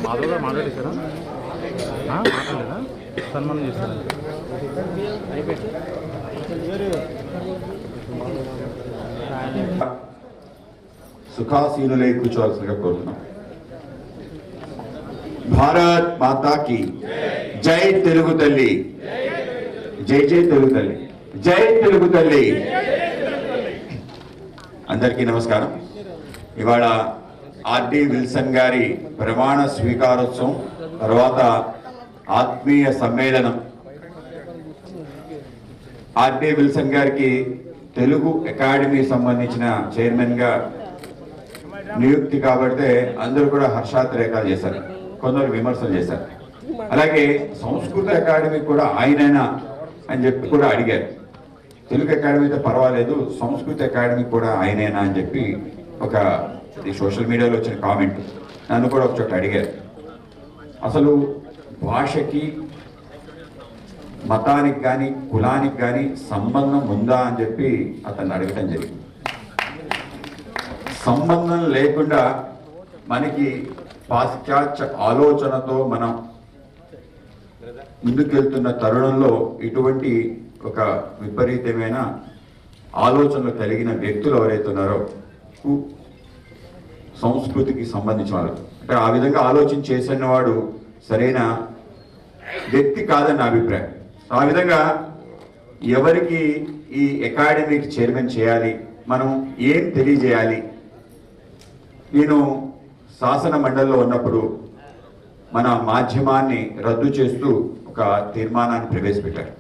మాధవ్ గారు మాట్లాడేశారా? మాట్లాడలేదా? సన్మానం చేశారా? సుఖాసీనులై కూర్చోవాల్సిందిగా కోరుతున్నాం. భారత్ మాతాకి జై తెలుగు తల్లి, జై జై తెలుగు తల్లి, జై తెలుగు తల్లి. అందరికీ నమస్కారం. ఇవాళ ఆర్డి విల్సన్ గారి ప్రమాణ స్వీకారోత్సవం తర్వాత ఆత్మీయ సమ్మేళనం. ఆర్డి విల్సన్ గారికి తెలుగు అకాడమీ సంబంధించిన చైర్మన్ గా నియుక్తి కాబడితే అందరూ కూడా హర్షాతిరేకాలు చేశారు, కొందరు విమర్శలు చేశారు. అలాగే సంస్కృత అకాడమీ కూడా ఆయనైనా అని చెప్పి కూడా అడిగారు. తెలుగు అకాడమీ అయితే పర్వాలేదు, సంస్కృత అకాడమీ కూడా ఆయనైనా అని చెప్పి ఒక సోషల్ మీడియాలో వచ్చిన కామెంట్. నన్ను కూడా ఒక చోట అడిగారు, అసలు భాషకి మతానికి కానీ కులానికి కానీ సంబంధం ఉందా అని చెప్పి అతన్ని అడగటం జరిగింది. సంబంధం లేకుండా మనకి పాశ్చాత్య ఆలోచనతో మనం ముందుకెళ్తున్న తరుణంలో ఇటువంటి ఒక విపరీతమైన ఆలోచనలు కలిగిన వ్యక్తులు ఎవరైతే ఉన్నారో సంస్కృతికి సంబంధించిన వాళ్ళు, అంటే ఆ విధంగా ఆలోచన చేసిన వాడు సరైన వ్యక్తి కాదని నా అభిప్రాయం. ఆ విధంగా ఎవరికి ఈ అకాడమీకి చైర్మన్ చేయాలి, మనం ఏం తెలియజేయాలి. నేను శాసన మండలిలో ఉన్నప్పుడు మన మాధ్యమాన్ని రద్దు చేస్తూ ఒక తీర్మానాన్ని ప్రవేశపెట్టారు.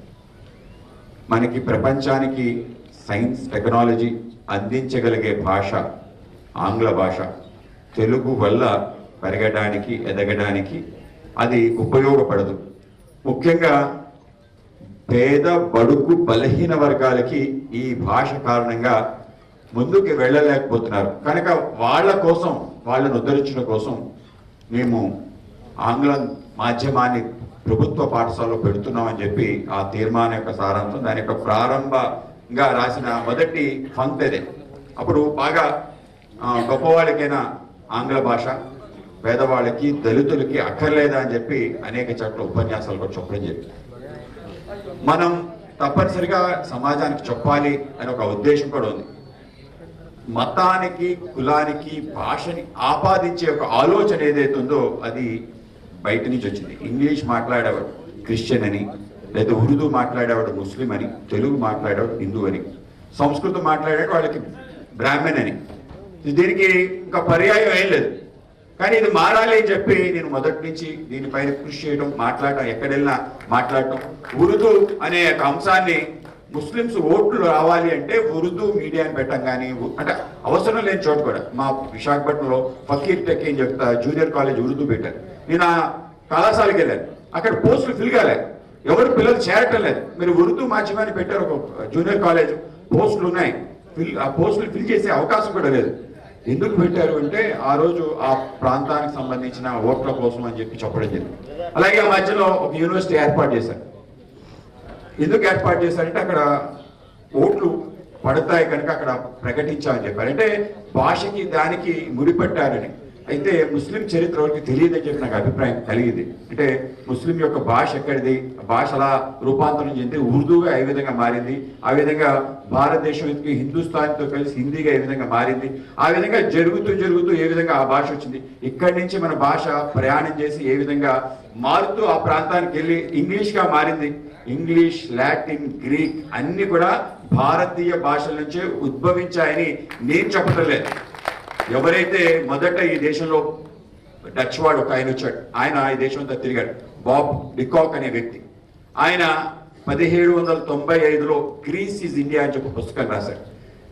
మనకి ప్రపంచానికి సైన్స్ టెక్నాలజీ అందించగలిగే భాష ఆంగ్ల భాష. తెలుగు వల్ల పెరగడానికి ఎదగడానికి అది ఉపయోగపడదు. ముఖ్యంగా పేద బడుగు బలహీన వర్గాలకి ఈ భాష కారణంగా ముందుకు వెళ్ళలేకపోతున్నారు. కనుక వాళ్ళ కోసం, వాళ్ళను ఉద్ధరించడం కోసం మేము ఆంగ్ల మాధ్యమాన్ని ప్రభుత్వ పాఠశాలలో పెడుతున్నామని చెప్పి ఆ తీర్మానం యొక్క సారాంశం, దాని యొక్క ప్రారంభంగా రాసిన మొదటి పంక్తి అదే. అప్పుడు బాగా గొప్పవాళ్ళకైనా ఆంగ్ల భాష, పేదవాళ్ళకి దళితులకి అక్కర్లేదా అని చెప్పి అనేక చోట్ల ఉపన్యాసాలు కూడా చెప్పడం జరిగింది. మనం తప్పనిసరిగా సమాజానికి చెప్పాలి అని ఒక ఉద్దేశం కూడా ఉంది. మతానికి కులానికి భాషని ఆపాదించే ఒక ఆలోచన ఏదైతే ఉందో అది బయట నుంచి వచ్చింది. ఇంగ్లీష్ మాట్లాడేవాడు క్రిస్టియన్ అని, లేదా ఉర్దూ మాట్లాడేవాడు ముస్లిం అని, తెలుగు మాట్లాడేవాడు హిందూ అని, సంస్కృతం మాట్లాడేవాడు వాళ్ళకి బ్రాహ్మణ్ అని. దీనికి ఇంకా పర్యాయం ఏం లేదు. కానీ ఇది మారాలి అని చెప్పి నేను మొదటి నుంచి దీనిపైన కృషి చేయడం, మాట్లాడటం, ఎక్కడెళ్ళినా మాట్లాడటం. ఉర్దూ అనే ఒక అంశాన్ని ముస్లిమ్స్ ఓట్లు రావాలి అంటే ఉర్దూ మీడియాని పెట్టం కానీ, అంటే అవసరం లేని చోటు కూడా. మా విశాఖపట్నంలో ఫకీర్ టెక్ అని చెప్తా జూనియర్ కాలేజ్ ఉర్దూ పెట్టారు. నేను ఆ కళాశాలకు వెళ్ళాను, అక్కడ పోస్టులు ఫిల్ కాలేదు, ఎవరు పిల్లలు చేరటం లేదు. మీరు ఉర్దూ మాధ్యమాన్ని పెట్టారు, ఒక జూనియర్ కాలేజ్ పోస్టులు ఉన్నాయి, ఆ పోస్టులు ఫిల్ చేసే అవకాశం కూడా లేదు. ఎందుకు పెట్టారు అంటే ఆ రోజు ఆ ప్రాంతానికి సంబంధించిన ఓట్ల కోసం అని చెప్పి చెప్పడం జరిగింది. అలాగే ఆ మధ్యలో ఒక యూనివర్సిటీ ఏర్పాటు చేశారు. ఎందుకు ఏర్పాటు చేశారంటే అక్కడ ఓట్లు పడతాయి కనుక అక్కడ ప్రకటించామని చెప్పారు. అంటే భాషకి దానికి ముడిపెట్టారని. అయితే ముస్లిం చరిత్ర వరకు తెలియదని చెప్పి నాకు అభిప్రాయం కలిగింది. అంటే ముస్లిం యొక్క భాష ఎక్కడిది, భాష అలా రూపాంతరం చెంది ఉర్దూగా ఏ విధంగా మారింది, ఆ విధంగా భారతదేశం హిందుస్థాన్తో కలిసి హిందీగా ఏ విధంగా మారింది, ఆ విధంగా జరుగుతూ ఏ విధంగా ఆ భాష వచ్చింది, ఇక్కడి నుంచి మన భాష ప్రయాణం చేసి ఏ విధంగా మారుతూ ఆ ప్రాంతానికి వెళ్ళి ఇంగ్లీష్గా మారింది. ఇంగ్లీష్, లాటిన్, గ్రీక్ అన్ని కూడా భారతీయ భాషల నుంచే ఉద్భవించాయని నేను చెప్పటం లేదు. ఎవరైతే మొదట ఈ దేశంలో డచ్ వాడు ఒక ఆయన వచ్చాడు, ఆయన ఈ దేశం అంతా తిరిగాడు, బాబ్ డికాక్ అనే వ్యక్తి. ఆయన 1795లో గ్రీస్ ఈజ్ ఇండియా అని చెప్పి పుస్తకం రాశాడు.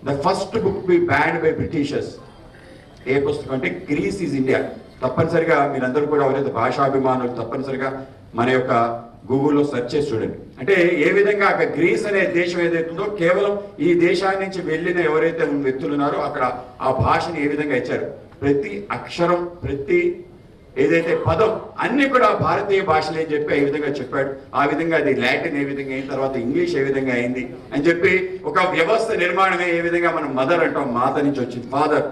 The first book be banned by Britishers. ఏ పుస్తకం అంటే గ్రీస్ ఈజ్ ఇండియా. తప్పనిసరిగా మీరందరూ కూడా ఎవరైతే భాషాభిమానులు తప్పనిసరిగా మన యొక్క గూగుల్లో సెర్చ్ చేసి చూడండి. అంటే ఏ విధంగా అక్కడ గ్రీస్ అనే దేశం ఏదైతే ఉందో కేవలం ఈ దేశాన్ని నుంచి వెళ్ళిన ఎవరైతే వ్యక్తులు ఉన్నారో అక్కడ ఆ భాషని ఏ విధంగా ఇచ్చారు, ప్రతి అక్షరం, ప్రతి ఏదైతే పదం అన్ని కూడా భారతీయ భాషలే అని చెప్పి ఏ విధంగా చెప్పాడు. ఆ విధంగా అది లాటిన్ ఏ విధంగా అయిన తర్వాత ఇంగ్లీష్ ఏ విధంగా అయింది అని చెప్పి ఒక వ్యవస్థ నిర్మాణమే ఏ విధంగా మనం మదర్ అంటాం, మాత నుంచి వచ్చింది, ఫాదర్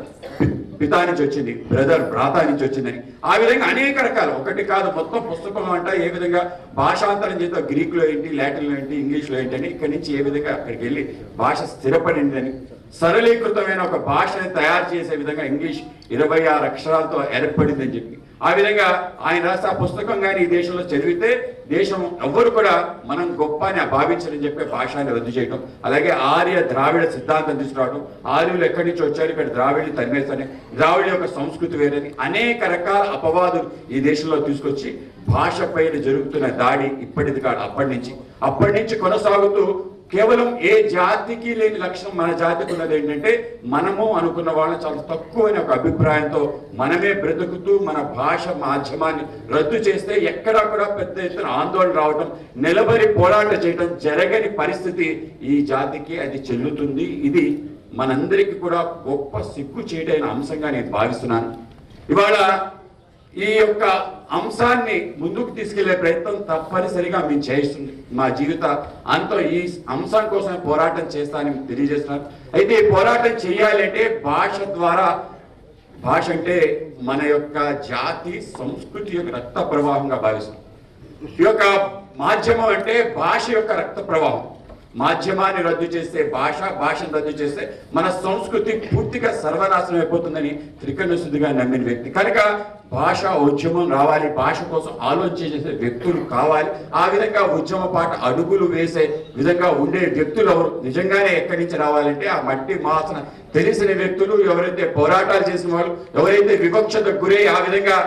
పితా నుంచి వచ్చింది, బ్రదర్ భ్రాత నుంచి వచ్చిందని. ఆ విధంగా అనేక రకాలు, ఒకటి కాదు మొత్తం పుస్తకం అంట ఏ విధంగా భాషాంతరం చేస్తే గ్రీకులో ఏంటి, లాటిన్లో ఏంటి, ఇంగ్లీష్లో ఏంటి అని ఇక్కడి నుంచి ఏ విధంగా అక్కడికి వెళ్ళి భాష స్థిరపడిందని, సరళీకృతమైన ఒక భాషని తయారు చేసే విధంగా ఇంగ్లీష్ 26 అక్షరాలతో ఏర్పడిందని చెప్పి ఆ విధంగా ఆయన రాసిన ఆ పుస్తకం కానీ ఈ దేశంలో చదివితే దేశం ఎవ్వరు కూడా మనం గొప్ప అని భావించని చెప్పే భాషని రద్దు చేయడం, అలాగే ఆర్య ద్రావిడ సిద్ధాంతం తీసుకురావడం, ఆర్యులు ఎక్కడి నుంచి వచ్చారు ఇక్కడ ద్రావిడ్ని తరిమేస్తని, ద్రావిడ యొక్క సంస్కృతి వేరని అనేక రకాల అపవాదులు ఈ దేశంలో తీసుకొచ్చి భాష పైన జరుగుతున్న దాడి ఇప్పటిది కాదు అప్పటి నుంచి కొనసాగుతూ కేవలం ఏ జాతికి లేని లక్షణం మన జాతికి ఉన్నది ఏంటంటే మనము అనుకున్న వాళ్ళని చాలా తక్కువైన ఒక అభిప్రాయంతో మనమే బ్రతుకుతూ మన భాష మాధ్యమాన్ని రద్దు చేస్తే ఎక్కడా కూడా పెద్ద ఎత్తున ఆందోళన రావటం, నిలబడి పోరాటం చేయడం జరగని పరిస్థితి ఈ జాతికి అది చెల్లుతుంది. ఇది మనందరికీ కూడా గొప్ప సిగ్గు చేయడైన అంశంగా నేను భావిస్తున్నాను. ఇవాళ ఈ యొక్క అంశాన్ని ముందుకు తీసుకెళ్లే ప్రయత్నం తప్పనిసరిగా మేము చేస్తుంది. మా జీవిత అంతా ఈ అంశం కోసమే పోరాటం చేస్తానని తెలియజేస్తున్నాను. అయితే ఈ పోరాటం చేయాలంటే భాష ద్వారా, భాష అంటే మన యొక్క జాతి సంస్కృతి యొక్క రక్త ప్రవాహంగా భావిస్తాం. ఈ యొక్క మాధ్యమం అంటే భాష యొక్క రక్త ప్రవాహం. మాధ్యమాన్ని రద్దు చేస్తే భాషను రద్దు చేస్తే మన సంస్కృతి పూర్తిగా సర్వనాశనం అయిపోతుందని త్రికరణ నమ్మిన వ్యక్తి కనుక భాష ఉద్యమం రావాలి, భాష కోసం ఆలోచన చేసే వ్యక్తులు కావాలి. ఆ విధంగా ఉద్యమ పాట అడుగులు వేసే విధంగా ఉండే వ్యక్తులు ఎవరు నిజంగానే ఎక్కడి నుంచి రావాలంటే ఆ మట్టి మాసన తెలిసిన వ్యక్తులు, ఎవరైతే పోరాటాలు చేసిన వాళ్ళు, ఎవరైతే వివక్షతకు గురై ఆ విధంగా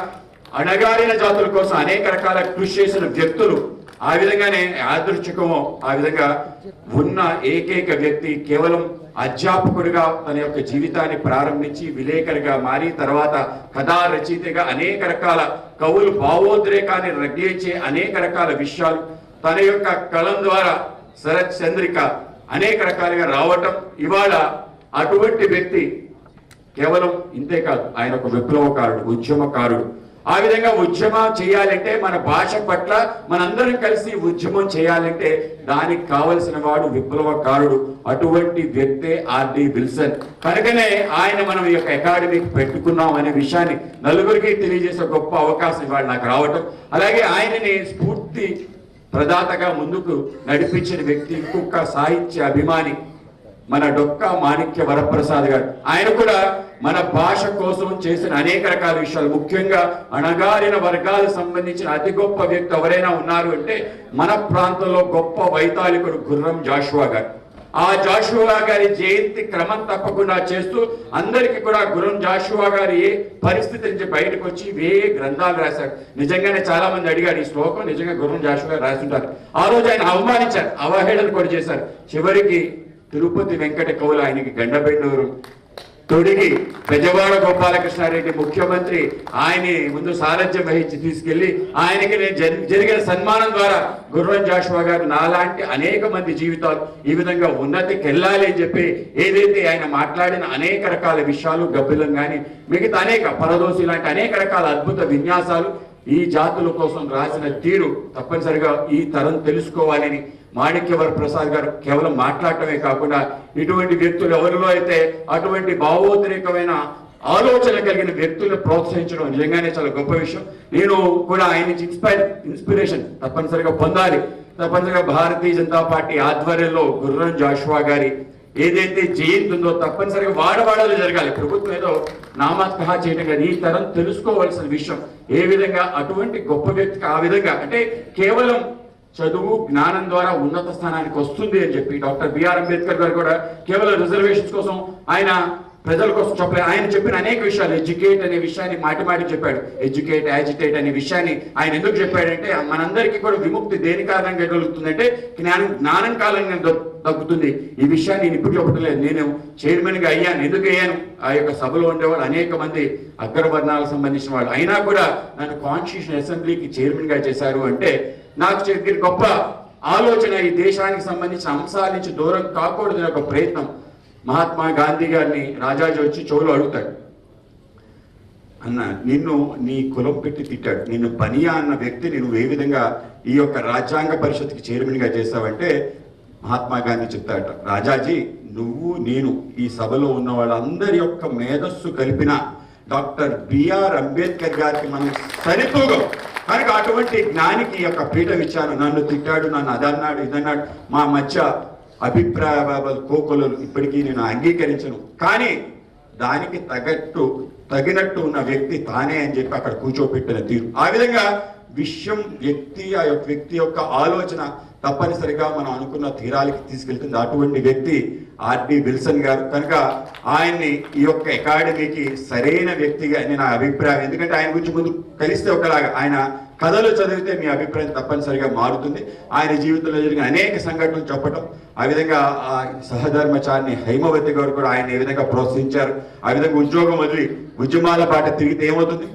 అణగారిన జాతుల కోసం అనేక రకాల కృషి చేసిన వ్యక్తులు, ఆ విధంగానే యాదృచ్ఛికమో ఆ విధంగా ఉన్న ఏకైక వ్యక్తి కేవలం అధ్యాపకుడిగా తన యొక్క జీవితాన్ని ప్రారంభించి విలేకరిగా మారి తర్వాత కథా రచయితగా అనేక రకాల కవులు భావోద్రేకాన్ని రగిలించే అనేక రకాల విషయాలు తన యొక్క కలం ద్వారా శరత్ చంద్రిక అనేక రకాలుగా రావటం. ఇవాళ అటువంటి వ్యక్తి కేవలం ఇంతే కాదు, ఆయన ఒక విప్లవకారుడు, ఉద్యమకారుడు. ఆ విధంగా ఉద్యమం చేయాలంటే మన భాష పట్ల మనందరం కలిసి ఉద్యమం చేయాలంటే దానికి కావలసిన వాడు విప్లవకారుడు. అటువంటి వ్యక్తే ఆర్డి విల్సన్. కనుకనే ఆయన మనం ఈ యొక్క అకాడమీకి పెట్టుకున్నాం అనే విషయాన్ని నలుగురికి తెలియజేసే గొప్ప అవకాశం ఇవాళ నాకు రావటం, అలాగే ఆయనని స్ఫూర్తి ప్రదాతగా ముందుకు నడిపించిన వ్యక్తి ఇంకొక సాహిత్య అభిమాని మన డొక్కా మాణిక్య వరప్రసాద్ గారు. ఆయన కూడా మన భాష కోసం చేసిన అనేక రకాల విషయాలు, ముఖ్యంగా అణగారిన వర్గాలకు సంబంధించిన అతి గొప్ప వ్యక్తి ఎవరైనా ఉన్నారు అంటే మన ప్రాంతంలో గొప్ప వైతాళికుడు గుర్రం జాషువా గారు. ఆ జాషువా గారి జయంతి క్రమం తప్పకుండా చేస్తూ అందరికీ కూడా గుర్రం జాషువా గారు ఏ పరిస్థితి నుంచి బయటకు వచ్చి గ్రంథాలు రాశారు. నిజంగానే చాలా మంది అడిగారు ఈ శ్లోకం నిజంగా గుర్రం జాషువా గారు రాస్తుంటారు. ఆ రోజు ఆయన అవమానించారు, అవహేళన కూడా చేశారు. చివరికి తిరుపతి వెంకట కవులు ఆయనకి గండబెండూరు తొడిగి పెజవాడ గోపాలకృష్ణారెడ్డి ముఖ్యమంత్రి ఆయన్ని ముందు సారథ్యం వహించి తీసుకెళ్లి ఆయనకి జరిగిన సన్మానం ద్వారా గుర్రం జాషువా గారు నాలాంటి అనేక మంది జీవితాలు ఈ విధంగా ఉన్నతికి వెళ్ళాలి అని చెప్పి ఏదైతే ఆయన మాట్లాడిన అనేక రకాల విషయాలు, గబ్బిలం కానీ మిగతా అనేక పరదోసి లాంటి అనేక రకాల అద్భుత విన్యాసాలు ఈ జాతుల కోసం రాసిన తీరు తప్పనిసరిగా ఈ తరం తెలుసుకోవాలని మాణిక్యవర ప్రసాద్ గారు కేవలం మాట్లాడటమే కాకుండా ఇటువంటి వ్యక్తులు ఎవరిలో అయితే అటువంటి భావోద్రేకమైన ఆలోచన కలిగిన వ్యక్తులను ప్రోత్సహించడం నిజంగానే చాలా గొప్ప విషయం. నేను కూడా ఆయన నుంచి ఇన్స్పిరేషన్ తప్పనిసరిగా పొందాలి. తప్పనిసరిగా భారతీయ జనతా పార్టీ ఆధ్వర్యంలో గుర్రం జాషువా గారి ఏదైతే జయంతి ఉందో తప్పనిసరిగా వాడవాడలో జరగాలి. ప్రభుత్వం ఏదో నామకహా చేయడం కానీ ఈ తరం తెలుసుకోవాల్సిన విషయం ఏ విధంగా అటువంటి గొప్ప వ్యక్తికి ఆ విధంగా అంటే కేవలం చదువు జ్ఞానం ద్వారా ఉన్నత స్థానానికి వస్తుంది అని చెప్పి డాక్టర్ బిఆర్ అంబేద్కర్ గారు కూడా కేవలం రిజర్వేషన్స్ కోసం ఆయన ప్రజల కోసం చెప్పలేదు. ఆయన చెప్పిన అనేక విషయాలు, ఎడ్యుకేట్ అనే విషయాన్ని మాటి చెప్పాడు. ఎడ్యుకేట్, యాజిటేట్ అనే విషయాన్ని ఆయన ఎందుకు చెప్పాడంటే మనందరికీ కూడా విముక్తి దేని కారణంగా కలుగుతుందంటే జ్ఞానం కాలంగా తగ్గుతుంది. ఈ విషయాన్ని నేను ఇప్పుడు చెప్పట్లేదు, నేను చైర్మన్ గా అయ్యాను. ఎందుకు అయ్యాను? ఆ యొక్క సభలో ఉండేవాళ్ళు అనేక మంది అగ్రవర్ణాలకు సంబంధించిన వాళ్ళు, అయినా కూడా నన్ను కాన్స్టిట్యూషన్ అసెంబ్లీకి చైర్మన్ గా చేశారు అంటే నాకు చెప్పిన గొప్ప ఆలోచన ఈ దేశానికి సంబంధించిన అంశాల నుంచి దూరం కాకూడదని ఒక ప్రయత్నం. మహాత్మా గాంధీ గారిని రాజాజీ వచ్చి చెవులు అడుగుతాడు, అన్న నిన్ను నీ కులం పెట్టి తిట్టాడు, నిన్ను బనియా అన్న వ్యక్తిని నువ్వు ఏ విధంగా ఈ యొక్క రాజ్యాంగ పరిషత్కి చైర్మన్ గా చేస్తావంటే మహాత్మా గాంధీ చెప్తాడట, రాజాజీ నువ్వు నేను ఈ సభలో ఉన్న వాళ్ళందరి యొక్క మేధస్సు కలిపిన డాక్టర్ బిఆర్ అంబేద్కర్ గారికి మనం సరితూగం. కనుక అటువంటి జ్ఞానికి ఈ యొక్క పీఠం ఇచ్చాను. నన్ను తిట్టాడు, నన్ను అదన్నాడు, ఇదన్నాడు, మా మధ్య అభిప్రాయ కోకొలు ఇప్పటికీ నేను అంగీకరించను. కానీ దానికి తగినట్టు ఉన్న వ్యక్తి తానే అని చెప్పి అక్కడ కూర్చోపెట్టిన తీరు. ఆ విధంగా విషయం ఆ యొక్క వ్యక్తి యొక్క ఆలోచన తప్పనిసరిగా మనం అనుకున్న తీరాలకి తీసుకెళ్తుంది. అటువంటి వ్యక్తి ఆర్డి విల్సన్ గారు. కనుక ఆయన్ని ఈ యొక్క అకాడమీకి సరైన వ్యక్తిగా నా అభిప్రాయం. ఎందుకంటే ఆయన గురించి ముందు కలిస్తే ఒకలాగా, ఆయన కథలు చదివితే మీ అభిప్రాయం తప్పనిసరిగా మారుతుంది. ఆయన జీవితంలో జరిగిన అనేక సంఘటనలు చెప్పటం, ఆ విధంగా సహధర్మచారిని హైమవతి గారు కూడా ఆయన ఏ విధంగా ప్రోత్సహించారు. ఆ విధంగా ఉద్యోగం వదిలి ఉద్యమాల పాట తిరిగితే ఏమవుతుంది,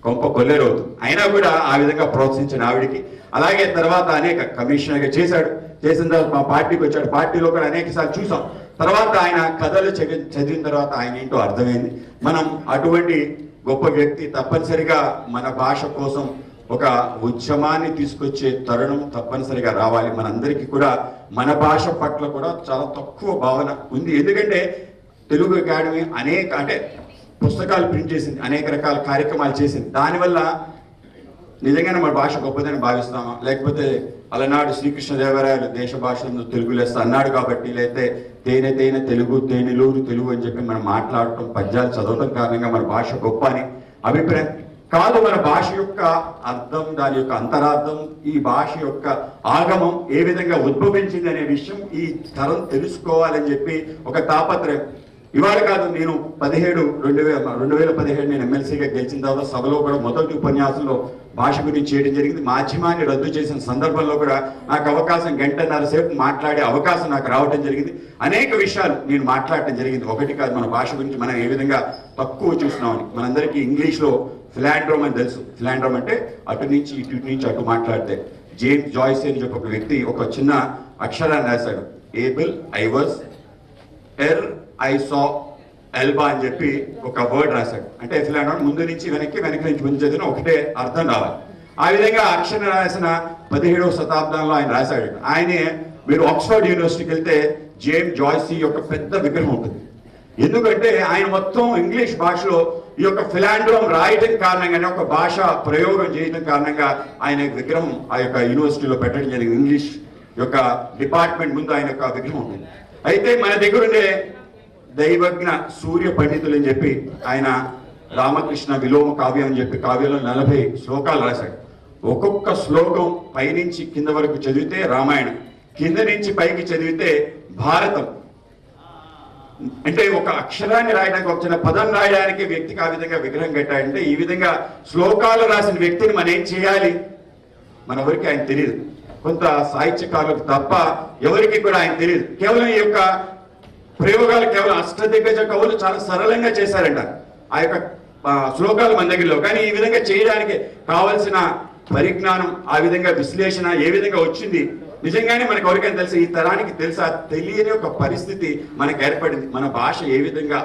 కొంప కొల్లేరవుతుంది. అయినా కూడా ఆ విధంగా ప్రోత్సహించిన ఆవిడికి. అలాగే తర్వాత అనేక కమిషనర్గా చేశాడు. చేసిన తర్వాత మా పార్టీకి వచ్చాడు. పార్టీలో కూడా అనేక సార్లు చూసాం. తర్వాత ఆయన కథలు చదివిన తర్వాత ఆయన ఏంటో అర్థమైంది. మనం అటువంటి గొప్ప వ్యక్తి తప్పనిసరిగా మన భాష కోసం ఒక ఉద్యమాన్ని తీసుకొచ్చే తరుణం తప్పనిసరిగా రావాలి. మనందరికీ కూడా మన భాష పట్ల కూడా చాలా తక్కువ భావన ఉంది. ఎందుకంటే తెలుగు అకాడమీ అంటే పుస్తకాలు ప్రింట్ చేసింది, అనేక రకాల కార్యక్రమాలు చేసింది. దానివల్ల నిజంగానే మన భాష గొప్పదని భావిస్తామా, లేకపోతే అలనాడు శ్రీకృష్ణదేవరాయలు దేశ భాషలను తెలుగు లెస్స అన్నాడు కాబట్టి, లేకపోతే తేనె తేనె తెలుగు, తేనెలూరు తెలుగు అని చెప్పి మనం మాట్లాడటం, పద్యాలు చదవటం కారణంగా మన భాష గొప్ప అని అభిప్రాయం కాదు. మన భాష యొక్క అర్థం, దాని యొక్క అంతరార్థం, ఈ భాష యొక్క ఆగమం ఏ విధంగా ఉద్భవించింది అనే విషయం ఈ తరం తెలుసుకోవాలని చెప్పి ఒక తాపత్రయం. ఇవాళ కాదు, నేను 2017 నేను ఎమ్మెల్సీగా గెలిచిన తర్వాత సభలో కూడా మొదటి ఉపన్యాసంలో భాష గురించి చేయడం జరిగింది. మాధ్యమాన్ని రద్దు చేసిన సందర్భంలో కూడా నాకు అవకాశం, గంటన్నర సేపు మాట్లాడే అవకాశం నాకు రావడం జరిగింది. అనేక విషయాలు నేను మాట్లాడటం జరిగింది. ఒకటి కాదు, మన భాష గురించి మనం ఏ విధంగా తక్కువ చూస్తున్నామని. మనందరికీ ఇంగ్లీష్లో ఫిలాండ్రోమ్ అని తెలుసు. ఫిలాండ్రోమ్ అంటే అటు నుంచి ఇటు నుంచి అటు మాట్లాడితే. జేమ్స్ జాయిస్ అని చెప్పి ఒక వ్యక్తి ఒక చిన్న అక్షరాన్ని రాశాడు. Able I was I saw Elba అని చెప్పి ఒక వర్డ్ రాశాడు. అంటే ఫిలాండ్రోమ్ ముందు నుంచి వెనక్కి, వెనక్కి నుంచి ముందు చదివిన ఒకటే అర్థం రావాలి. ఆ విధంగా అక్షరం రాసిన 17వ శతాబ్దంలో ఆయన రాశాడు. ఆయనే మీరు ఆక్స్ఫర్డ్ యూనివర్సిటీకి వెళ్తే జేమ్స్ జాయిస్ యొక్క పెద్ద విగ్రహం ఉంటుంది. ఎందుకంటే ఆయన మొత్తం ఇంగ్లీష్ భాషలో ఈ యొక్క ఫిలాండ్రోమ్ రాయటం కారణంగానే, ఒక భాష ప్రయోగం చేయడం కారణంగా ఆయన విగ్రహం ఆ యొక్క యూనివర్సిటీలో పెట్టడం జరిగింది. ఇంగ్లీష్ యొక్క డిపార్ట్మెంట్ ముందు ఆయన యొక్క విగ్రహం ఉంటుంది. అయితే మన దగ్గరుండే దైవజ్ఞ సూర్య పండితులు అని చెప్పి ఆయన రామకృష్ణ విలోమ కావ్యం అని చెప్పి కావ్యంలో 40 శ్లోకాలు రాశాడు. ఒక్కొక్క శ్లోకం పైనుంచి కింద వరకు చదివితే రామాయణం, కింద నుంచి పైకి చదివితే భారతం. అంటే ఒక అక్షరాన్ని రాయడానికి, ఒక చిన్న పదం రాయడానికి వ్యక్తికి ఆ విధంగా విగ్రహం కట్టాడంటే, ఈ విధంగా శ్లోకాలు రాసిన వ్యక్తిని మనం ఏం చేయాలి, మన ఎవరికి ఆయన తెలియదు. కొంత సాహిత్యకారులకు తప్ప ఎవరికి కూడా ఆయన తెలియదు. కేవలం ఈ యొక్క ప్రయోగాలు కేవలం అష్టదిగ్గజ కవులు చాలా సరళంగా చేశారంట ఆ యొక్క శ్లోకాలు మన దగ్గరలో. కానీ ఈ విధంగా చేయడానికి కావలసిన పరిజ్ఞానం, ఆ విధంగా విశ్లేషణ ఏ విధంగా వచ్చింది నిజంగానే మనకు ఎవరికైనా తెలుసు. ఈ తరానికి తెలుసా, తెలియని ఒక పరిస్థితి మనకు ఏర్పడింది. మన భాష ఏ విధంగా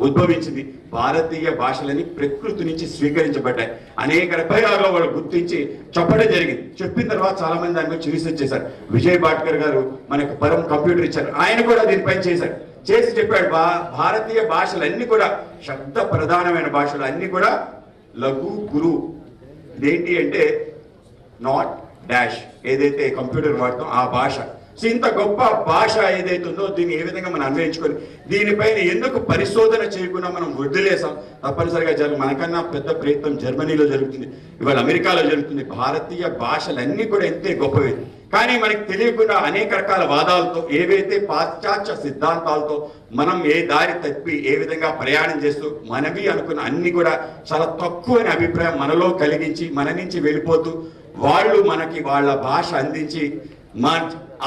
ఉద్భవించింది. భారతీయ భాషలని ప్రకృతి నుంచి స్వీకరించబడ్డాయి. అనేక రకాలుగా వాళ్ళు గుర్తించి చెప్పడం జరిగింది. చెప్పిన తర్వాత చాలా మంది దాని గురించి రీసెర్చ్ చేశారు. విజయ్ భాట్కర్ గారు మనకు పరం కంప్యూటర్ ఇచ్చారు. ఆయన కూడా దీనిపైన చేశారు. చేసి చెప్పాడు, భారతీయ భాషలన్నీ కూడా శబ్ద ప్రధానమైన భాషలు అన్ని కూడా లఘు గురు. ఇదేంటి అంటే నాట్ డాష్, ఏదైతే కంప్యూటర్ వాడతాం ఆ భాష. సో ఇంత గొప్ప భాష ఏదైతే ఉందో దీన్ని ఏ విధంగా మనం అన్వయించుకొని దీనిపైన ఎందుకు పరిశోధన చేయకుండా మనం వదిలేసాం. తప్పనిసరిగా మనకన్నా పెద్ద ప్రయత్నం జర్మనీలో జరుగుతుంది, ఇవాళ అమెరికాలో జరుగుతుంది. భారతీయ భాషలన్నీ కూడా ఎంతే గొప్పవి. కానీ మనకి తెలియకుండా అనేక రకాల వాదాలతో, ఏవైతే పాశ్చాత్య సిద్ధాంతాలతో మనం ఏ దారి తప్పి ఏ విధంగా ప్రయాణం చేస్తూ మనవి అనుకున్న అన్ని కూడా చాలా తక్కువ అనే అభిప్రాయం మనలో కలిగించి మన నుంచి వెళ్ళిపోతూ వాళ్ళు మనకి వాళ్ళ భాష అందించి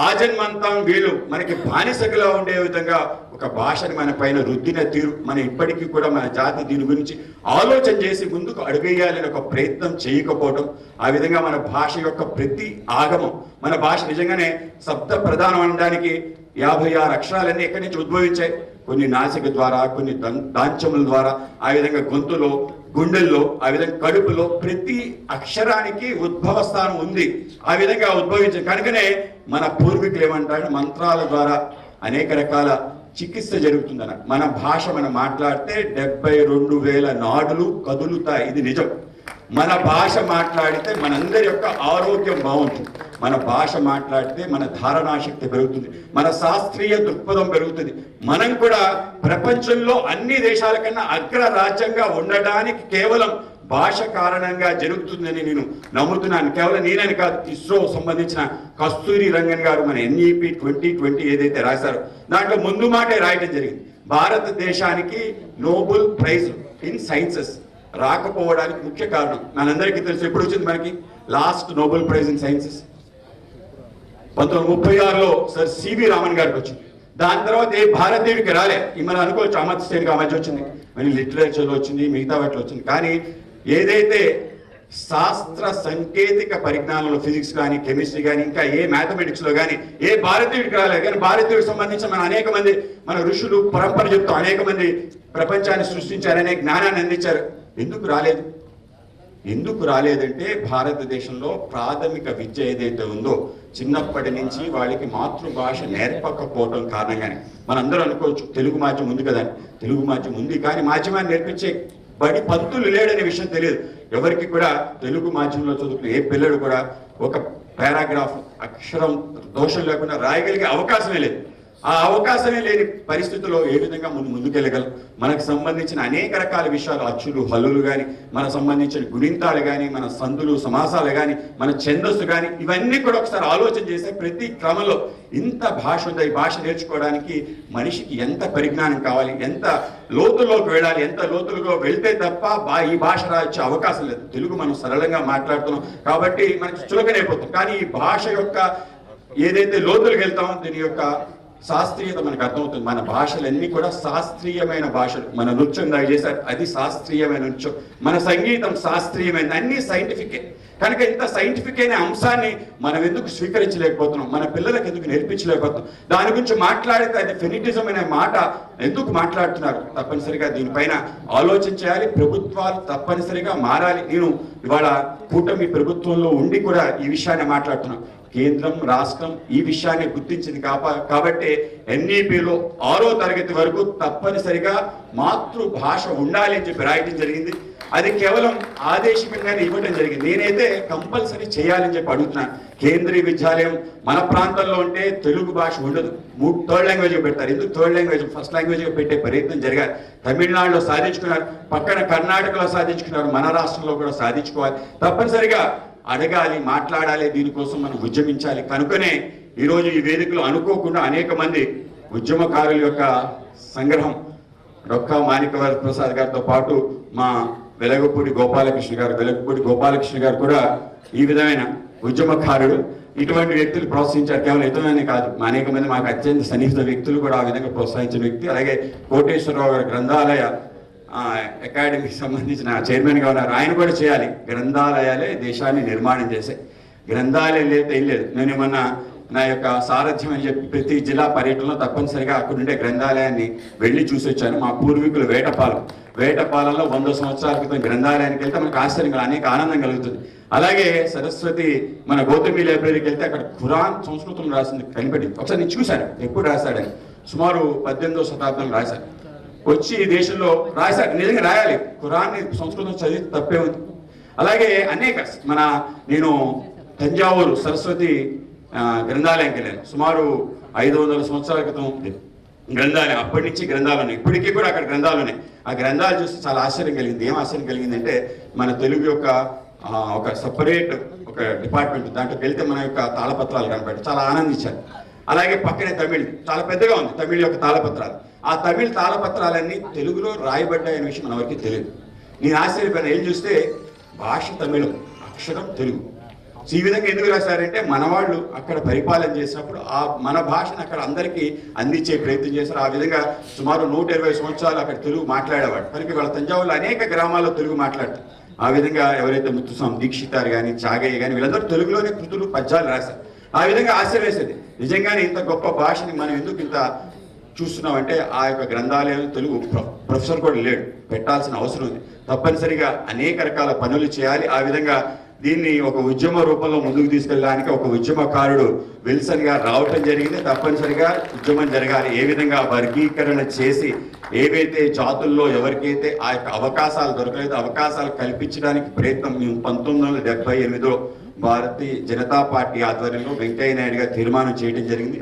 ఆజన్మంతం వీళ్ళు మనకి బానిసగా ఉండే విధంగా ఒక భాషని మన పైన రుద్దిన తీరు, మనం ఇప్పటికీ కూడా మన జాతి దీని గురించి ఆలోచన చేసి ముందుకు అడుగేయాలని ఒక ప్రయత్నం చేయకపోవడం. ఆ విధంగా మన భాష యొక్క ప్రతి ఆగమం, మన భాష నిజంగానే శబ్ద ప్రధానం అనడానికి 56 అక్షరాలన్నీ ఎక్కడి నుంచి ఉద్భవించాయి. కొన్ని నాసిక ద్వారా, కొన్ని దాంచముల ద్వారా, ఆ విధంగా గొంతులో, గుండెల్లో, ఆ విధంగా కడుపులో ప్రతి అక్షరానికి ఉద్భవ స్థానం ఉంది. ఆ విధంగా ఉద్భవించింది కనుకనే మన పూర్వీకులు ఏమంటారు, మంత్రాల ద్వారా అనేక రకాల చికిత్స జరుగుతుందన్న. మన భాష మనం మాట్లాడితే 72,000 నాడులు కదులుతాయి, ఇది నిజం. మన భాష మాట్లాడితే మనందరి యొక్క ఆరోగ్యం బాగుంటుంది. మన భాష మాట్లాడితే మన ధారణాశక్తి పెరుగుతుంది, మన శాస్త్రీయ దృక్పథం పెరుగుతుంది. మనం కూడా ప్రపంచంలో అన్ని దేశాల కన్నా అగ్రరాజ్యంగా ఉండడానికి కేవలం భాష కారణంగా జరుగుతుందని నేను నమ్ముతున్నాను. కేవలం నేనని కాదు, ఇస్రో సంబంధించిన కస్తూరి రంగన్ గారు మన NEP 2020 ఏదైతే రాశారో దాంట్లో ముందు మాటే రాయటం జరిగింది. భారతదేశానికి నోబెల్ ప్రైజ్ ఇన్ సైన్సెస్ రాకపోవడానికి ముఖ్య కారణం మనందరికీ తెలుసు. ఎప్పుడు వచ్చింది మనకి last Nobel prize in sciences? 1936లో సర్ సివి రామన్ గారికి వచ్చింది. దాని తర్వాత ఏ భారతీయుడికి రాలే. మనం అనుకోవచ్చు అమర్త్య సేన్కి ఆ మధ్య వచ్చింది, మళ్ళీ లిటరేచర్లో వచ్చింది, మిగతా వాటిలో వచ్చింది. కానీ ఏదైతే శాస్త్ర సాంకేతిక పరిజ్ఞానంలో ఫిజిక్స్ కానీ కెమిస్ట్రీ కానీ ఇంకా ఏ మ్యాథమెటిక్స్లో కానీ ఏ భారతీయుడికి రాలేదు. కానీ భారతీయుడికి సంబంధించిన మన అనేక మంది మన ఋషులు పరంపర చెప్తూ అనేక మంది ప్రపంచాన్ని సృష్టించారనే జ్ఞానాన్ని అందించారు. ఎందుకు రాలేదు? ఎందుకు రాలేదంటే భారతదేశంలో ప్రాథమిక విద్య ఏదైతే ఉందో చిన్నప్పటి నుంచి వాళ్ళకి మాతృభాష నేర్పకపోవడం కారణంగానే. మనందరూ అనుకోవచ్చు తెలుగు మాధ్యమం ఉంది కదా, తెలుగు మాధ్యమం ఉంది కానీ మాధ్యమాన్ని నేర్పించే బడి పంతులు లేడనే విషయం తెలియదు ఎవరికి కూడా. తెలుగు మాధ్యమంలో చదువుకునే ఏ పిల్లడు కూడా ఒక పారాగ్రాఫ్ అక్షరం దోషం లేకుండా రాయగలిగే అవకాశమే లేదు. ఆ అవకాశమే లేని పరిస్థితుల్లో ఏ విధంగా ముందుకెళ్ళగలం? మనకు సంబంధించిన అనేక రకాల విషయాలు, అచ్చులు హల్లులు కానీ, మనకు సంబంధించిన గుణింతాలు కానీ, మన సందులు సమాసాలు కానీ, మన ఛందస్సు కానీ, ఇవన్నీ కూడా ఒకసారి ఆలోచన చేస్తే ప్రతి క్రమంలో ఇంత భాష ఉంది. ఈ భాష నేర్చుకోవడానికి మనిషికి ఎంత పరిజ్ఞానం కావాలి, ఎంత లోతుల్లోకి వెళ్ళాలి, ఎంత లోతులుగా వెళ్తే తప్ప ఈ భాష రాయొచ్చే అవకాశం లేదు. తెలుగు మనం సరళంగా మాట్లాడుతున్నాం కాబట్టి మనకి చులకనైపోతుంది. కానీ ఈ భాష యొక్క ఏదైతే లోతులకు వెళ్తామో దీని యొక్క శాస్త్రీయత మనకు అర్థమవుతుంది. మన భాషలన్నీ కూడా శాస్త్రీయమైన భాషలు. మన నృత్యం దాకా చేశారు, అది శాస్త్రీయమైన నృత్యం. మన సంగీతం శాస్త్రీయమైనది, అన్ని సైంటిఫికే. కనుక ఇంత సైంటిఫిక్ అయిన అంశాన్ని మనం ఎందుకు స్వీకరించలేకపోతున్నాం? మన పిల్లలకు ఎందుకు నేర్పించలేకపోతున్నాం? దాని గురించి మాట్లాడితే అది ఫెనిటిజం అనే మాట ఎందుకు మాట్లాడుతున్నారు? తప్పనిసరిగా దీనిపైన ఆలోచన చేయాలి. ప్రభుత్వాలు తప్పనిసరిగా మారాలి. నేను ఇవాళ కూటమి ప్రభుత్వంలో ఉండి కూడా ఈ విషయాన్ని మాట్లాడుతున్నాను. కేంద్రం రాష్ట్రం ఈ విషయాన్ని గుర్తించింది కాబట్టి NEPలో 6వ తరగతి వరకు తప్పనిసరిగా మాతృభాష ఉండాలి అని చెప్పి రాయటం జరిగింది. అది కేవలం ఆదేశికంగానే ఇవ్వటం జరిగింది. నేనైతే కంపల్సరీ చేయాలని చెప్పి అడుగుతున్నాను. కేంద్రీయ విద్యాలయం మన ప్రాంతంలో ఉంటే తెలుగు భాష ఉండదు, థర్డ్ లాంగ్వేజ్గా పెడతారు. ఎందుకు థర్డ్ లాంగ్వేజ్, ఫస్ట్ లాంగ్వేజ్గా పెట్టే ప్రయత్నం జరిగారు. తమిళనాడులో సాధించుకున్నారు, పక్కన కర్ణాటకలో సాధించుకున్నారు, మన రాష్ట్రంలో కూడా సాధించుకోవాలి. తప్పనిసరిగా అడగాలి, మాట్లాడాలి, దీనికోసం మనం ఉద్యమించాలి. కనుకనే ఈరోజు ఈ వేదికలో అనుకోకుండా అనేక మంది ఉద్యమకారుల యొక్క సంగ్రహం డొక్కా మాణిక్యవర ప్రసాద్ గారితో పాటు మా వెలగపూడి గోపాలకృష్ణ గారు కూడా ఈ విధమైన ఉద్యమకారుడు. ఇటువంటి వ్యక్తులు ప్రోత్సహించారు. కేవలం ఇతరులనే కాదు, అనేక మంది మాకు అత్యంత సన్నిహిత వ్యక్తులు కూడా ఆ విధంగా ప్రోత్సహించిన వ్యక్తి. అలాగే కోటేశ్వరరావు గారు గ్రంథాలయ అకాడమీకి సంబంధించిన చైర్మన్గా ఉన్నారు. ఆయన కూడా చేయాలి. గ్రంథాలయాలే దేశాన్ని నిర్మాణం చేశాయి. గ్రంథాలయం లేదు ఏం లేదు. నేను ఏమన్నా నా యొక్క సారథ్యం అని చెప్పి ప్రతి జిల్లా పర్యటనలో తప్పనిసరిగా అక్కడుండే గ్రంథాలయాన్ని వెళ్ళి చూసి వచ్చాను. మా పూర్వీకులు వేటపాలెంలో 100 సంవత్సరాల క్రితం గ్రంథాలయానికి వెళ్తే మనకు ఆశ్చర్యంగా అనేక ఆనందం కలుగుతుంది. అలాగే సరస్వతి మన గౌతమి లైబ్రరీకి వెళ్తే అక్కడ ఖురాన్ సంస్కృతం రాసింది కనిపెట్టింది. ఒకసారి నేను చూశాను ఎప్పుడు రాశాడని. సుమారు 18వ శతాబ్దంలో రాశాడు. వచ్చి ఈ దేశంలో రాశాడు. నిజంగా రాయాలి, ఖురాన్ని సంస్కృతం చదివితే తప్పే ఉంది. అలాగే అనేక నేను తంజావూరు సరస్వతి గ్రంథాలయానికి వెళ్ళాను. సుమారు 500 సంవత్సరాల క్రితం గ్రంథాలయం. అప్పటి నుంచి గ్రంథాలు ఉన్నాయి, ఇప్పటికీ కూడా అక్కడ గ్రంథాలు ఉన్నాయి. ఆ గ్రంథాలు చూసి చాలా ఆశ్చర్యం కలిగింది. ఏం ఆశ్చర్యం కలిగిందంటే మన తెలుగు యొక్క ఒక సపరేట్ ఒక డిపార్ట్మెంట్, దాంట్లోకి వెళ్తే మన యొక్క తాళపత్రాలు కనపడి చాలా ఆనందించాను. అలాగే పక్కనే తమిళ్ చాలా పెద్దగా ఉంది, తమిళ్ యొక్క తాళపత్రాలు. ఆ తమిళ్ తాళపత్రాలన్నీ తెలుగులో రాయబడ్డాయనే విషయం మన వరకు తెలియదు. నేను ఆశ్చర్యపోయిన ఏం చూస్తే భాష తమిళం, అక్షరం తెలుగు. ఈ విధంగా ఎందుకు రాశారంటే మన వాళ్ళు అక్కడ పరిపాలన చేసినప్పుడు ఆ మన భాషను అక్కడ అందరికీ అందించే ప్రయత్నం చేశారు. ఆ విధంగా సుమారు 120 సంవత్సరాలు అక్కడ తెలుగు మాట్లాడేవాడు. కనుక వాళ్ళ తంజావూరులో అనేక గ్రామాల్లో తెలుగు మాట్లాడతారు. ఆ విధంగా ఎవరైతే ముత్తుస్వామి దీక్షితారు కానీ చాగయ్య కానీ వీళ్ళందరూ తెలుగులోనే కృతులు పద్యాలు రాశారు. ఆ విధంగా ఆశ్చర్యవేసేది. నిజంగానే ఇంత గొప్ప భాషని మనం ఎందుకు ఇంత చూస్తున్నామంటే ఆ యొక్క గ్రంథాలయం తెలుగు ప్రొఫెసర్ కూడా లేడు, పెట్టాల్సిన అవసరం ఉంది. తప్పనిసరిగా అనేక రకాల పనులు చేయాలి. ఆ విధంగా దీన్ని ఒక ఉద్యమ రూపంలో ముందుకు తీసుకెళ్ళడానికి ఒక ఉద్యమకారుడు విల్సన్ గారు రావటం జరిగింది. తప్పనిసరిగా ఉద్యమం జరగాలి. ఏ విధంగా వర్గీకరణ చేసి ఏవైతే జాతుల్లో ఎవరికైతే ఆ యొక్క అవకాశాలు దొరకలేదో అవకాశాలు కల్పించడానికి ప్రయత్నం మేము 1978లో భారతీయ జనతా పార్టీ ఆధ్వర్యంలో వెంకయ్య నాయుడు గారు తీర్మానం చేయడం జరిగింది.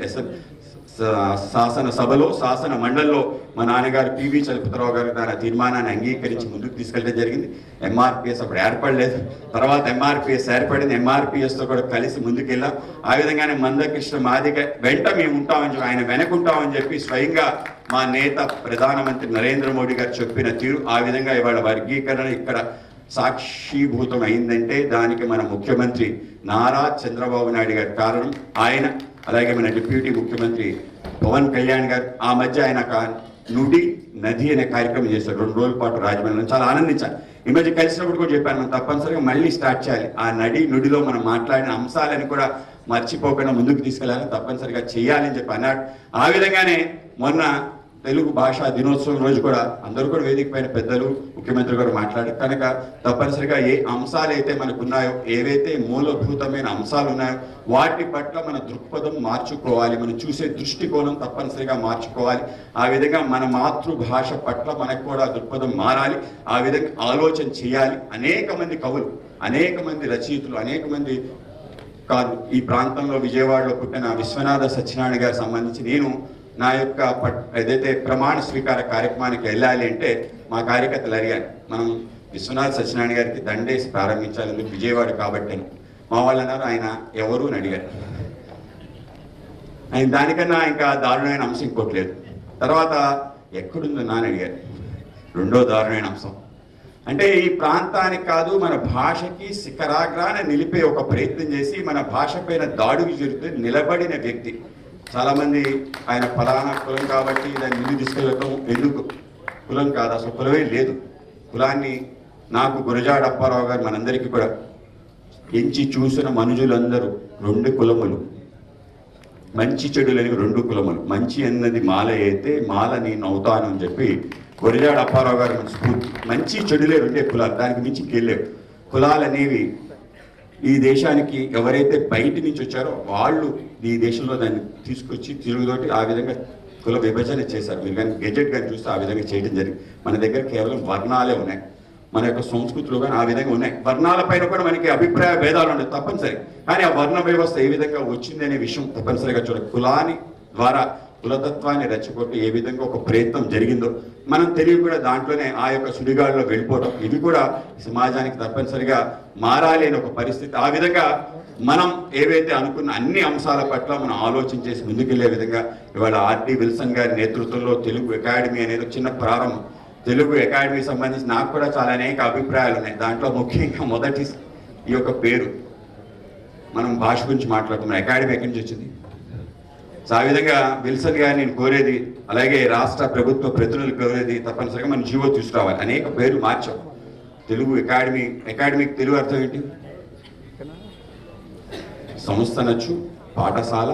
శాసన సభలో శాసన మండలిలో మా నాన్నగారు పివి చలపతిరావు గారు దాని తీర్మానాన్ని అంగీకరించి ముందుకు తీసుకెళ్ళడం జరిగింది. ఎంఆర్పిఎస్ అప్పుడు ఏర్పడలేదు, తర్వాత ఎంఆర్పిఎస్ ఏర్పడింది. ఎంఆర్పిఎస్తో కూడా కలిసి ముందుకెళ్ళాం. ఆ విధంగానే మందకృష్ణ మాదిగ వెంట మేము ఉంటామని చెప్పి, ఆయన వెనకుంటామని చెప్పి స్వయంగా మా నేత ప్రధానమంత్రి నరేంద్ర మోడీ గారు చెప్పిన తీరు. ఆ విధంగా ఇవాళ వర్గీకరణ ఇక్కడ సాక్షిభూతం అయిందంటే దానికి మన ముఖ్యమంత్రి నారా చంద్రబాబు నాయుడు గారి కారణం. ఆయన అలాగే మన డిప్యూటీ ముఖ్యమంత్రి పవన్ కళ్యాణ్ గారు ఆ మధ్య ఆయన నుడి నది అనే కార్యక్రమం చేశారు 2 రోజుల పాటు రాజమండ్రిలో. చాలా ఆనందించాను. ఈ మధ్య కలిసినప్పుడు కూడా చెప్పాను, మనం తప్పనిసరిగా మళ్ళీ స్టార్ట్ చేయాలి. ఆ నుడిలో మనం మాట్లాడిన అంశాలని కూడా మర్చిపోకుండా ముందుకు తీసుకెళ్ళాలి, తప్పనిసరిగా చేయాలని చెప్పి అన్నాడు. ఆ విధంగానే మొన్న తెలుగు భాషా దినోత్సవం రోజు కూడా అందరూ కూడా వేదిక పైన పెద్దలు ముఖ్యమంత్రి గారు మాట్లాడారు. కనుక తప్పనిసరిగా ఏ అంశాలు అయితే మనకు ఉన్నాయో, ఏవైతే మూలభూతమైన అంశాలు ఉన్నాయో వాటి పట్ల మన దృక్పథం మార్చుకోవాలి, మనం చూసే దృష్టికోణం తప్పనిసరిగా మార్చుకోవాలి. ఆ విధంగా మన మాతృభాష పట్ల మనకు కూడా దృక్పథం మారాలి, ఆ విధంగా ఆలోచన చేయాలి. అనేక మంది కవులు, అనేక మంది రచయితలు, అనేక మంది కాదు ఈ ప్రాంతంలో విజయవాడలో పుట్టిన విశ్వనాథ సత్యనారాయణ గారికి సంబంధించి నేను నా యొక్క ఏదైతే ప్రమాణ స్వీకార కార్యక్రమానికి వెళ్ళాలి అంటే మా కార్యకర్తలు అడిగాను, మనం విశ్వనాథ సత్యనారాయణ గారికి దండేసి ప్రారంభించాలి, ఎందుకు విజయవాడ కాబట్టి. మా వాళ్ళు అన్నారు ఆయన ఎవరు అని అడిగారు. ఆయన దానికన్నా ఇంకా దారుణమైన అంశం ఇంకోట్లేదు. తర్వాత ఎక్కడుందన్నా అని అడిగారు. రెండో దారుణమైన అంశం అంటే ఈ ప్రాంతానికి కాదు మన భాషకి శిఖరాగ్రాన నిలిపే ఒక ప్రయత్నం చేసి మన భాష పైన దాడులు జరుగుతూ నిలబడిన వ్యక్తి. చాలామంది ఆయన ఫలానా కులం కాబట్టి దాన్ని ముందు తీసుకెళ్ళటం, ఎందుకు కులం కాదు, అసలు కులమే లేదు. కులాన్ని నాకు గురజాడ అప్పారావు గారు మనందరికీ కూడా ఎంచి చూసిన మనుషులందరూ 2 కులములు, మంచి చెడులని 2 కులములు. మంచి అన్నది మాల అయితే మాల నేను అవుతాను అని చెప్పి గురజాడ అప్పారావు గారు మన స్ఫూర్తి. మంచి చెడులే 2 కులాలు, దానికి మించి ఇంకెళ్ళేవు. కులాలు అనేవి ఈ దేశానికి ఎవరైతే బయట నుంచి వచ్చారో వాళ్ళు ఈ దేశంలో దాన్ని తీసుకొచ్చి తిరుగుతోటి ఆ విధంగా కుల విభజన చేశారు. మీరు కానీ గెజెట్ కానీ చూస్తే ఆ విధంగా చేయడం జరిగింది. మన దగ్గర కేవలం వర్ణాలే ఉన్నాయి, మన యొక్క సంస్కృతిలో కానీ ఆ విధంగా ఉన్నాయి. వర్ణాల పైన కూడా మనకి అభిప్రాయ భేదాలు ఉన్నాయి తప్పనిసరి, కానీ ఆ వర్ణ వ్యవస్థ ఏ విధంగా వచ్చింది అనే విషయం తప్పనిసరిగా చూడాలి. కులాని ద్వారా కులతత్వాన్ని రెచ్చగొట్టి ఏ విధంగా ఒక ప్రయత్నం జరిగిందో మనం తెలివి కూడా దాంట్లోనే ఆ యొక్క సుడిగాడులో వెళ్ళిపోవడం, ఇది కూడా సమాజానికి తప్పనిసరిగా మారాలి అనే ఒక పరిస్థితి. ఆ విధంగా మనం ఏవైతే అనుకున్న అన్ని అంశాల పట్ల మనం ఆలోచించేసి ముందుకెళ్లే విధంగా ఇవాళ ఆర్డి విల్సన్ గారి నేతృత్వంలో తెలుగు అకాడమీ అనేది చిన్న ప్రారంభం. తెలుగు అకాడమీ సంబంధించి నాకు కూడా చాలా అనేక అభిప్రాయాలు ఉన్నాయి. దాంట్లో ముఖ్యంగా మొదటి ఈ యొక్క పేరు, మనం భాష గురించి మాట్లాడుతున్నాం, అకాడమీ ఎక్కడి నుంచి వచ్చింది? సో ఆ విధంగా విల్సన్ గారిని నేను కోరేది, అలాగే రాష్ట్ర ప్రభుత్వ ప్రతినిధులు కోరేది తప్పనిసరిగా మనం జీవో తీసుకురావాలి. అనేక పేర్లు మార్చాం. తెలుగు అకాడమీకి తెలుగు అర్థం ఏంటి? సంస్థ నచ్చు, పాఠశాల,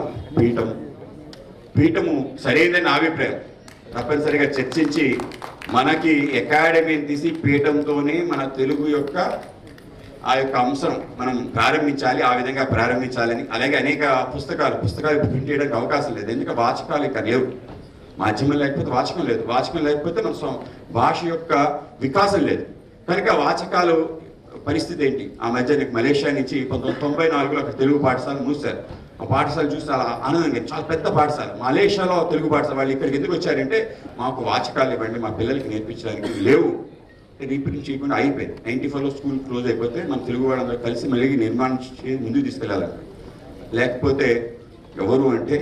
పీఠము సరైనదని నా అభిప్రాయం. తప్పనిసరిగా చర్చించి మనకి అకాడమీని తీసి పీఠంతోనే మన తెలుగు యొక్క ఆ యొక్క అంశం మనం ప్రారంభించాలి, ఆ విధంగా ప్రారంభించాలని. అలాగే అనేక పుస్తకాలు ప్రింట్ చేయడానికి అవకాశం లేదు, ఎందుకంటే వాచకాలు ఇక లేవు. మాధ్యమం లేకపోతే వాచకం లేదు, వాచకం లేకపోతే మన భాష యొక్క వికాసం లేదు. కనుక వాచకాలు పరిస్థితి ఏంటి? ఆ మధ్య నీకు మలేషియా నుంచి 1994లో అక్కడ తెలుగు పాఠశాల మూసారు. ఆ పాఠశాల చూస్తే చాలా ఆనందంగా, చాలా పెద్ద పాఠశాల. మలేషియాలో తెలుగు పాఠశాల. వాళ్ళు ఇక్కడికి ఎందుకు వచ్చారంటే మాకు వాచకాలు ఇవ్వండి, మా పిల్లలకి నేర్పించడానికి లేవు. రీప్రింట్ చేయకుండా అయిపోయింది. 94లో స్కూల్ క్లోజ్ అయిపోతే మన తెలుగు వాళ్ళందరూ కలిసి మళ్ళీ నిర్మాణం ముందుకు తీసుకెళ్ళాలని. లేకపోతే ఎవరు అంటే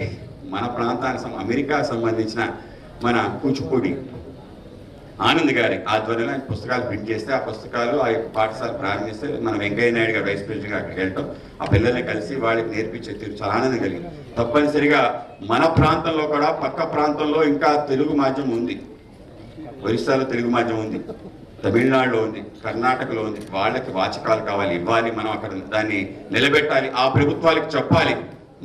మన ప్రాంతానికి అమెరికా సంబంధించిన మన కూచిపూడి ఆనంద్ గారి ఆధ్వర్యంలో ఆయన పుస్తకాలు ప్రింట్ చేస్తే ఆ పుస్తకాలు ఆ యొక్క పాఠశాల ప్రారంభిస్తే మన వెంకయ్య నాయుడు గారు వైస్ ప్రెసిడెంట్గా అక్కడికి వెళ్ళటం, ఆ పిల్లల్ని కలిసి వాళ్ళకి నేర్పించే తీరు చాలా ఆనందం కలిగింది. తప్పనిసరిగా మన ప్రాంతంలో కూడా పక్క ప్రాంతంలో ఇంకా తెలుగు మాధ్యమం ఉంది. ఒరిస్సాలో తెలుగు మాధ్యమం ఉంది, తమిళనాడులో ఉంది, కర్ణాటకలో ఉంది. వాళ్ళకి వాచకాలు కావాలి, ఇవ్వాలి. మనం అక్కడ దాన్ని నిలబెట్టాలి, ఆ ప్రభుత్వాలకు చెప్పాలి.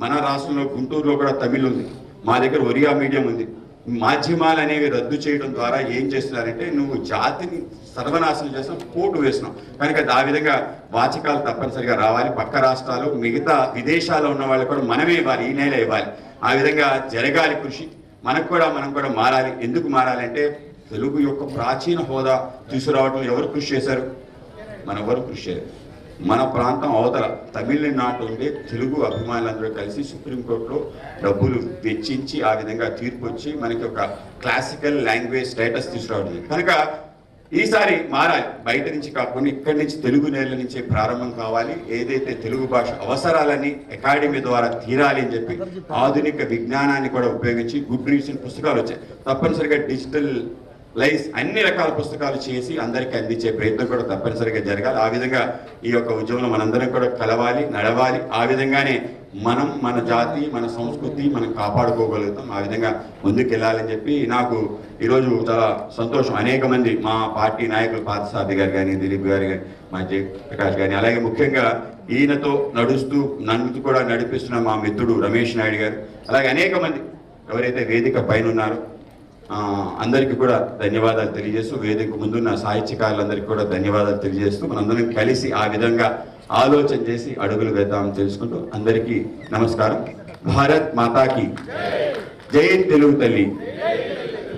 మన రాష్ట్రంలో గుంటూరులో కూడా తమిళ్ ఉంది, మా దగ్గర ఒరియా మీడియం ఉంది. మాధ్యమాలు అనేవి రద్దు చేయడం ద్వారా ఏం చేస్తున్నారంటే నువ్వు జాతిని సర్వనాశనం చేస్తాం పోటు వేస్తున్నాం. కనుక ఆ విధంగా వాచకాలు తప్పనిసరిగా రావాలి. పక్క రాష్ట్రాలు మిగతా విదేశాల్లో ఉన్న వాళ్ళు కూడా మనమే ఇవ్వాలి, ఈ నెల ఇవ్వాలి. ఆ విధంగా జరగాలి కృషి. మనం కూడా మారాలి. ఎందుకు మారాలంటే తెలుగు యొక్క ప్రాచీన హోదా తీసుకురావడం ఎవరు కృషి చేశారు? మన ఎవరు కృషి చేయరు. మన ప్రాంతం అవతల తమిళనాడు ఉండే తెలుగు అభిమానులందరూ కలిసి సుప్రీంకోర్టులో డబ్బులు వెచ్చించి ఆ విధంగా తీర్పు వచ్చి మనకి ఒక క్లాసికల్ లాంగ్వేజ్ స్టేటస్ తీసుకురావడం. కనుక ఈసారి మారాలి. బయట నుంచి కాకుండా ఇక్కడి నుంచి తెలుగు నేల నుంచే ప్రారంభం కావాలి. ఏదైతే తెలుగు భాష అవసరాలని అకాడమీ ద్వారా తీరాలి అని చెప్పి ఆధునిక విజ్ఞానాన్ని కూడా ఉపయోగించి గుడ్ రీసెంట్ పుస్తకాలు వచ్చాయి. తప్పనిసరిగా డిజిటల్ లైస్ అన్ని రకాల పుస్తకాలు చేసి అందరికీ అందించే ప్రయత్నం కూడా తప్పనిసరిగా జరగాలి. ఆ విధంగా ఈ యొక్క ఉద్యమంలో మనందరం కూడా కలవాలి, నడవాలి. ఆ విధంగానే మనం మన జాతి, మన సంస్కృతి మనం కాపాడుకోగలుగుతాం. ఆ విధంగా ముందుకు వెళ్ళాలని చెప్పి నాకు ఈరోజు చాలా సంతోషం. అనేక మంది మా పార్టీ నాయకులు పార్థసారథి గారు కానీ, దిలీప్ గారు కానీ, మా జయప్రకాష్ కానీ, అలాగే ముఖ్యంగా ఈయనతో నడుస్తూ నన్ను కూడా నడిపిస్తున్న మా మిత్రుడు రమేష్ నాయుడు గారు, అలాగే అనేక మంది ఎవరైతే వేదిక పైన ఉన్నారో అందరికీ కూడా ధన్యవాదాలు తెలియజేస్తూ, వేదిక ముందున్న సాహిత్యకారులందరికీ కూడా ధన్యవాదాలు తెలియజేస్తూ మనందరం కలిసి ఆ విధంగా ఆలోచన చేసి అడుగులు వేద్దామని తెలుసుకుంటూ అందరికీ నమస్కారం. భారత్ మాతాకి జై తెలుగు తల్లి.